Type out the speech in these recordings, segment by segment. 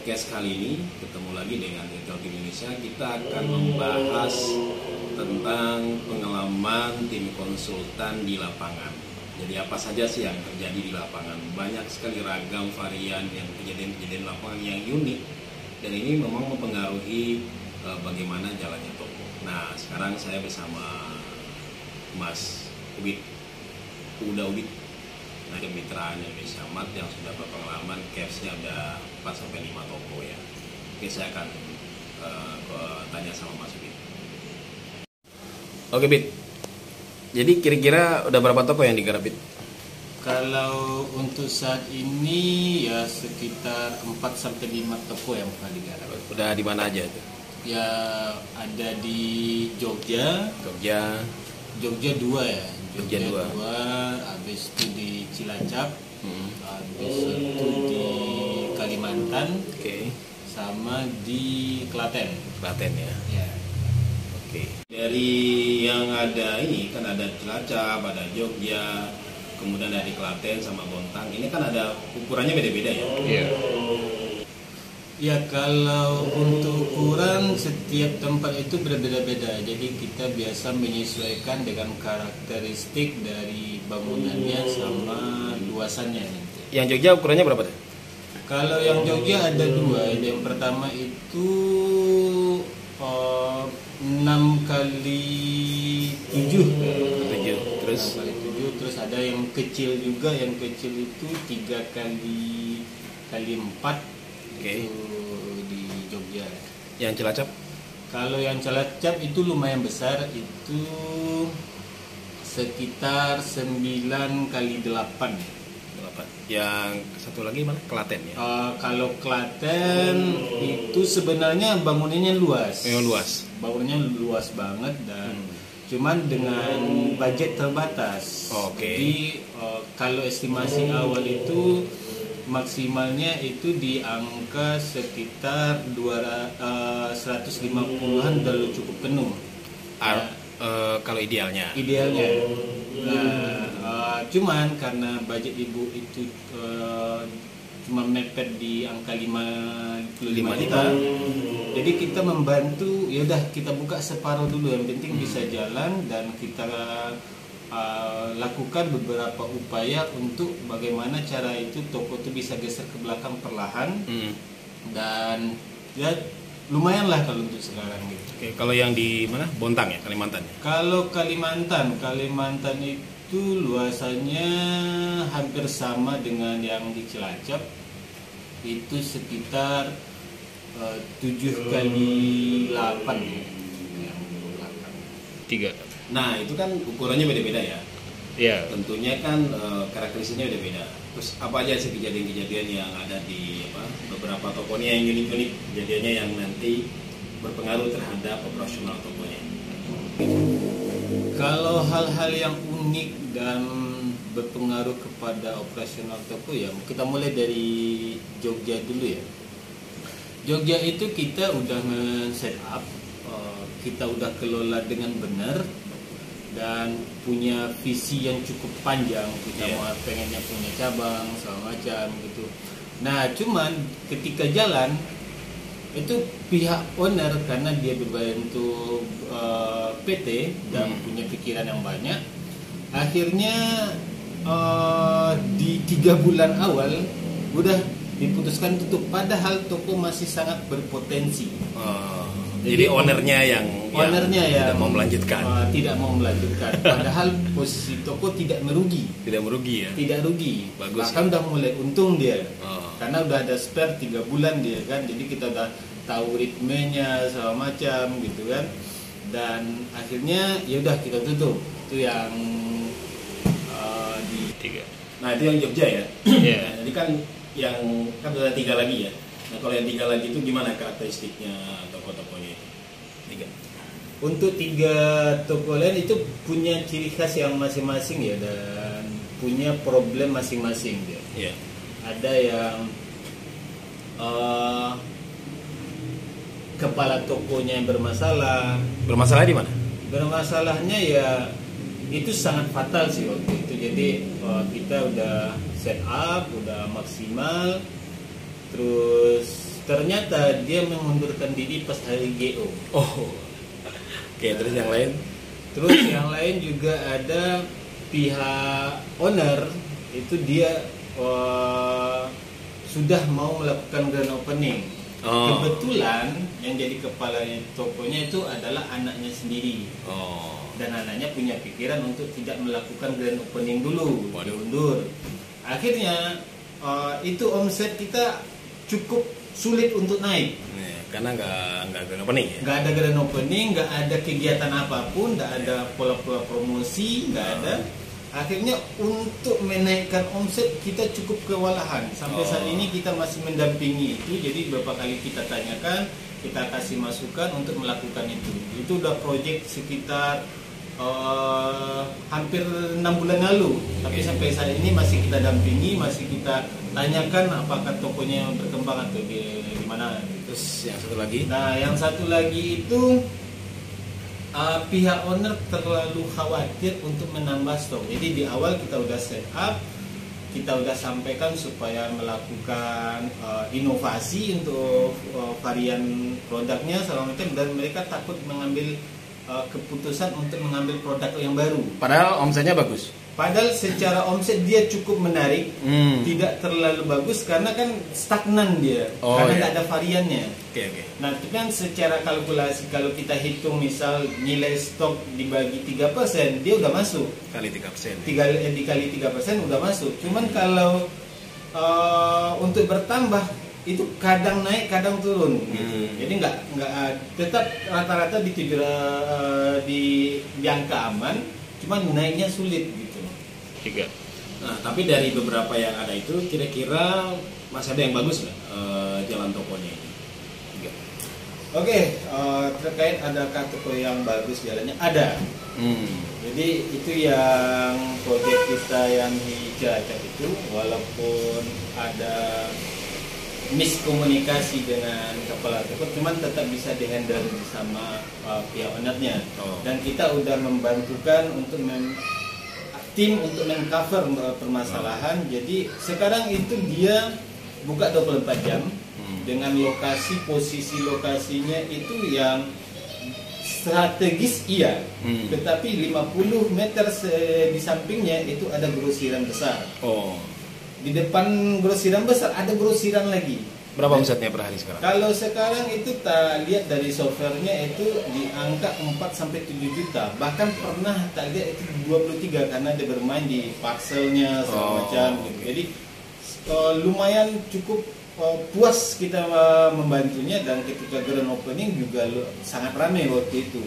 podcast kali ini ketemu lagi dengan Retail Indonesia. Kita akan membahas tentang pengalaman tim konsultan di lapangan. Jadi apa saja sih yang terjadi di lapangan? Banyak sekali ragam varian yang kejadian-kejadian lapangan yang unik, dan ini memang mempengaruhi bagaimana jalannya toko. Nah, sekarang saya bersama Mas Ubit, nah, kemitraan Indonesia Mart yang sudah berpengalaman, caps-nya udah 4-5 toko ya. Oke, saya akan tanya sama Mas Ubit. Oke, Bit. Jadi kira-kira udah berapa toko yang digarap, Bit? Kalau untuk saat ini ya sekitar 4-5 toko yang pernah digarap. Udah di mana aja itu? Ya ada di Jogja 2 ya. Jogja 2. Habis itu di Cilacap, habis itu di Kalimantan, sama di Klaten. Klaten ya. Ya. Oke. Dari yang ada ini kan ada Cilacap, ada Jogja, kemudian dari Klaten sama Bontang. Ini kan ada ukurannya beda-beda ya. Iya. Ya, kalau untuk ukuran setiap tempat itu berbeda-beda. Jadi kita biasa menyesuaikan dengan karakteristik dari bangunannya sama luasannya nanti. Yang Jogja ukurannya berapa tuh? Kalau yang Jogja ada 2. Yang pertama itu 6 kali 7. 7. Terus 6 kali 7. Terus ada yang kecil juga. Yang kecil itu 3 kali 4. Itu di Jogja. Yang Cilacap? Kalau yang Cilacap itu lumayan besar, itu sekitar 9 kali 8. Yang satu lagi mana? Klaten ya? Kalau Klaten itu sebenarnya bangunannya luas. Luas. Bangunannya luas banget dan cuman dengan budget terbatas. Jadi kalau estimasi awal itu maksimalnya itu di angka sekitar 150-an udah cukup penuh. Kalau idealnya. Nah, cuman karena budget ibu itu cuma mepet di angka 55 juta, jadi kita membantu. Ya udah, kita buka separuh dulu, yang penting bisa jalan, dan kita lakukan beberapa upaya untuk bagaimana cara itu toko itu bisa geser ke belakang perlahan, dan ya lumayan lah kalau untuk sekarang gitu. Oke, kalau yang di mana? Bontang ya, Kalimantan ya? Kalau Kalimantan itu luasannya hampir sama dengan yang di Cilacap, itu sekitar 7 kali 8 ya. 3. Nah, itu kan ukurannya beda-beda ya. Iya. Tentunya kan karakteristiknya beda-beda. Terus apa aja sih kejadian-kejadian yang ada di beberapa tokonya yang unik-unik, kejadiannya yang nanti berpengaruh terhadap operasional tokonya? Kalau hal-hal yang unik dan berpengaruh kepada operasional toko, ya kita mulai dari Jogja dulu ya. Jogja itu kita udah nge-set up, kita udah kelola dengan benar, dan punya visi yang cukup panjang. Kita mau pengennya punya cabang segala macam gitu. Nah, cuman ketika jalan itu pihak owner, karena dia berbentuk PT dan punya pikiran yang banyak, akhirnya di 3 bulan awal udah diputuskan tutup, padahal toko masih sangat berpotensi. Jadi ownernya yang tidak mau melanjutkan. Padahal posisi toko tidak merugi. Tidak rugi. Bagus. Bahkan udah mulai untung dia. Karena udah ada spare 3 bulan dia kan. Jadi kita udah tahu ritmenya segala macam gitu kan. Dan akhirnya ya udah kita tutup. Itu yang di 3. Nah, itu yang Jogja ya. Yeah. Jadi kan udah 3 lagi ya. Nah, kalau yang 3 lagi itu gimana karakteristiknya toko-tokonya itu? 3. Untuk 3 toko lain itu punya ciri khas yang masing-masing ya, dan punya problem masing-masing dia. Yeah. Ada yang kepala tokonya yang bermasalah. Bermasalah di mana? Bermasalahnya ya itu sangat fatal sih waktu itu. Jadi kita udah set up, udah maksimal, terus ternyata dia mengundurkan diri pas hari GO. Oh. Oke, terus yang lain? Terus yang lain juga ada pihak owner itu dia sudah mau melakukan grand opening. Oh. Kebetulan yang jadi kepala tokonya itu adalah anaknya sendiri. Oh. Dan anaknya punya pikiran untuk tidak melakukan grand opening dulu, Waduh. diundur. Akhirnya itu omset kita cukup sulit untuk naik. Karena nggak grand opening ya? Nggak ada grand opening, nggak ada kegiatan apapun, nggak ada pola-pola promosi, nggak ada. Akhirnya untuk menaikkan omset kita cukup kewalahan. Sampai saat ini kita masih mendampingi itu. Jadi beberapa kali kita tanyakan, kita kasih masukan untuk melakukan itu. Itu udah proyek sekitar hampir 6 bulan lalu. Tapi sampai saat ini masih kita dampingi, masih kita tanyakan apakah tokonya berkembang atau di mana. Terus yang satu lagi? Nah, yang satu lagi itu pihak owner terlalu khawatir untuk menambah stok. Jadi di awal kita udah set up, kita udah sampaikan supaya melakukan inovasi untuk varian produknya segala macam, dan mereka takut mengambil keputusan untuk mengambil produk yang baru. Padahal omsetnya bagus. Padahal secara omset dia cukup menarik, tidak terlalu bagus karena kan stagnan dia, karena tidak ada variannya. Oke. Nah, itu kan secara kalkulasi kalau kita hitung misal nilai stok dibagi 3%, dia udah masuk. Kali 3%. Dikali 3% udah masuk. Cuman kalau untuk bertambah itu kadang naik, kadang turun. Jadi nggak tetap rata-rata di angka aman, cuman naiknya sulit gitu. 3. Nah, tapi dari beberapa yang ada itu kira-kira masih ada yang bagus nggak jalan tokonya ini? 3. Oke, terkait adakah toko yang bagus jalannya? Ada. Jadi itu yang proyek kita yang di Cilacap itu, walaupun ada miskomunikasi dengan kepala toko, cuman tetap bisa dihandle sama pihak ownernya. Dan kita udah membantukan untuk tim untuk mengcover permasalahan. Jadi sekarang itu dia buka 24 jam dengan posisi lokasinya itu yang strategis iya, tetapi 50 meter di sampingnya itu ada grosiran besar. Di depan grosiran besar ada grosiran lagi. Berapa omsetnya per hari sekarang? Kalau sekarang itu tak lihat dari softwarenya itu di angka 4-7 juta. Bahkan pernah tak lihat itu 23 karena dia bermain di parcelnya segala macam gitu. Jadi lumayan cukup puas kita membantunya, dan ketika grand opening juga sangat ramai waktu itu.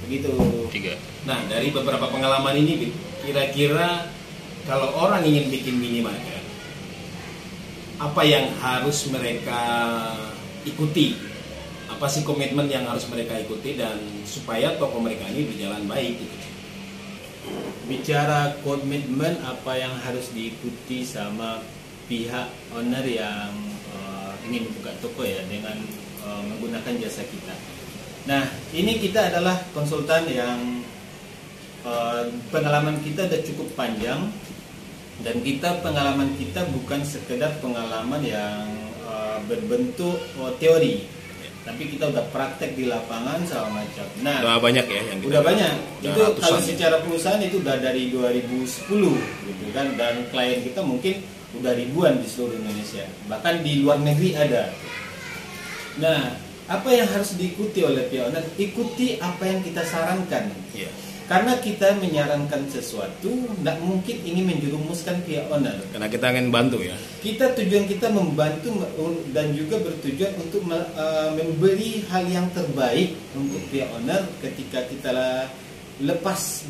Begitu. 3. Nah, dari beberapa pengalaman ini kira-kira kalau orang ingin bikin minimarket, apa yang harus mereka ikuti? Apa sih komitmen yang harus mereka ikuti dan supaya toko mereka ini berjalan baik gitu? Bicara komitmen apa yang harus diikuti sama pihak owner yang ingin buka toko ya dengan menggunakan jasa kita. Nah, ini kita adalah konsultan yang pengalaman kita sudah cukup panjang. Dan pengalaman kita bukan sekedar pengalaman yang berbentuk teori, tapi kita udah praktek di lapangan segala macam. Nah, udah banyak ya yang udah banyak. Itu kalau ya? secara perusahaan itu udah dari 2010 gitu kan, dan klien kita mungkin udah ribuan di seluruh Indonesia, bahkan di luar negeri ada. Nah, apa yang harus diikuti oleh pihak owner? Ikuti apa yang kita sarankan. Karena kita menyarankan sesuatu, tidak mungkin ingin menjerumuskan pihak owner. Karena kita ingin bantu ya. Tujuan kita membantu dan juga bertujuan untuk memberi hal yang terbaik untuk pihak owner. Ketika kita lepas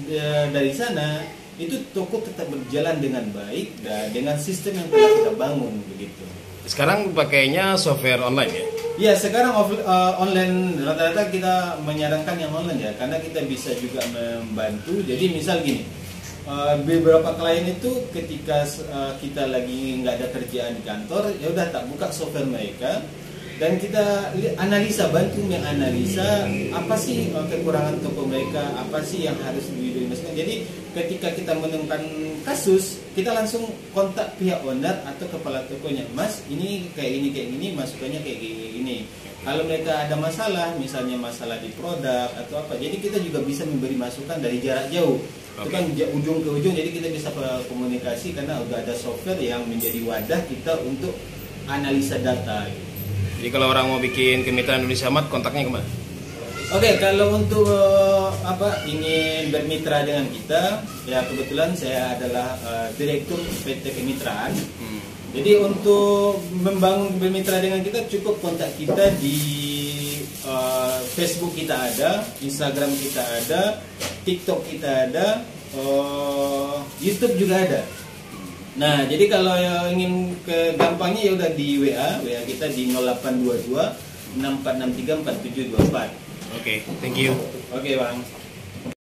dari sana, itu toko tetap berjalan dengan baik dan dengan sistem yang telah kita bangun begitu. Sekarang pakainya software online ya? Ya, sekarang online rata-rata kita menyarankan yang online ya, karena kita bisa juga membantu. Jadi misal gini, beberapa klien itu ketika kita lagi nggak ada kerjaan di kantor, ya udah tak buka software mereka dan kita bantu menganalisa apa sih kekurangan toko mereka, apa sih yang harus dimasukkan. Jadi ketika kita menemukan kasus, kita langsung kontak pihak owner atau kepala tokonya. Mas, ini kayak gini, masukannya kayak gini. Kalau mereka ada masalah, misalnya masalah di produk atau apa, jadi kita juga bisa memberi masukan dari jarak jauh. Itu kan ujung ke ujung, jadi kita bisa komunikasi karena udah ada software yang menjadi wadah kita untuk analisa data. Jadi kalau orang mau bikin kemitraan Indonesia Mart, kontaknya kemana? Oke, kalau untuk ingin bermitra dengan kita, ya kebetulan saya adalah direktur PT Kemitraan. Jadi untuk membangun bermitra dengan kita cukup kontak kita di Facebook kita ada, Instagram kita ada, TikTok kita ada, YouTube juga ada. Nah, jadi kalau yang ingin ke gampangnya ya udah di WA kita di 0822 6463 4724. Oke, thank you. Oke, Bang.